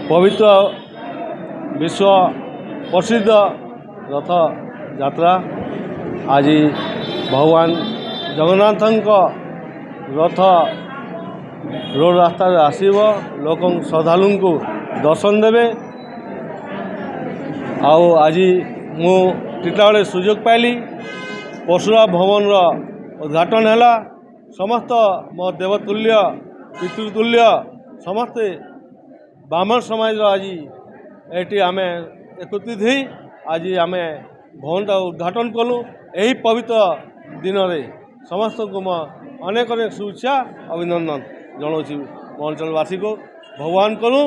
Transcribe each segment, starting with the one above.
पवित्र विश्व प्रसिद्ध रथ यात्रा आज भगवान जगन्नाथ रथ रोड रास्ता आसव लोक श्रद्धालु को दर्शन देवे। आज मु टीटागढ़ सुजोग पाइली परशुराम भवन उद्घाटन है। समस्त मो देवतुल्य पितृतुल्य समस्ते ब्राह्मण समाज आज ये आम एकत्रित ही आज आम भवन का उद्घाटन कलु। यही पवित्र दिन में समस्त को मैं अनेक अनेक शुभेच्छा अभिनंदन जनाऊँ मो अंचलवासी को। भगवान करूँ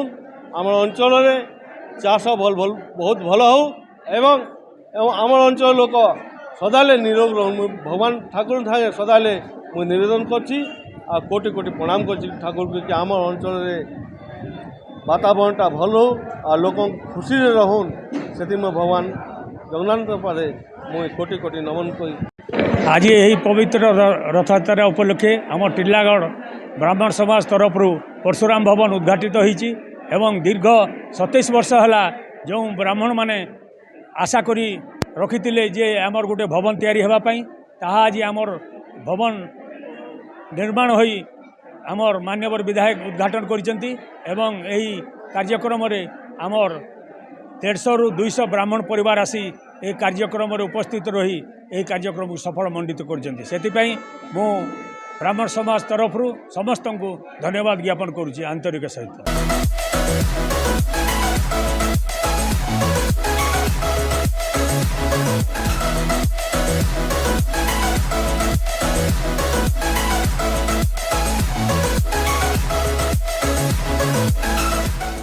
आम अंचल चाष बहुत भल हो एवं आम अंचल लोक सदाले निरोग रहूँ। भगवान ठाकुर थागे सदाले मुझे निवेदन करछि आ कोटि कोटि प्रणाम करछि ठाकुर को आम अंचल वातावरणटा भल हो आ लोक खुशी रहून से भगवान जगन्नाथ पारे मुझे कोटि कोटि नमन करी। आज यही पवित्र रथयात्रा उपलक्षे आम टीलागढ़ ब्राह्मण समाज तरफ परशुराम भवन उद्घाटित होईछि एवं दीर्घ 27 वर्ष है जो ब्राह्मण माने आशा करी रखी जे आमर गोटे भवन तैयारी होगापाई ताहा आज आमर भवन निर्माण होई आमर मान्यवर विधायक उद्घाटन करिसेंती एवं यही कार्यक्रम रे आमर 150 रु 200 ब्राह्मण परिवार आसी ए कार्यक्रम रे उपस्थित रही यही कार्यक्रम को सफल मंडित करिसेंती। सेतिपई मो ब्राह्मण समाज तरफ समस्त को धन्यवाद ज्ञापन करुछि आंतरिक सहित।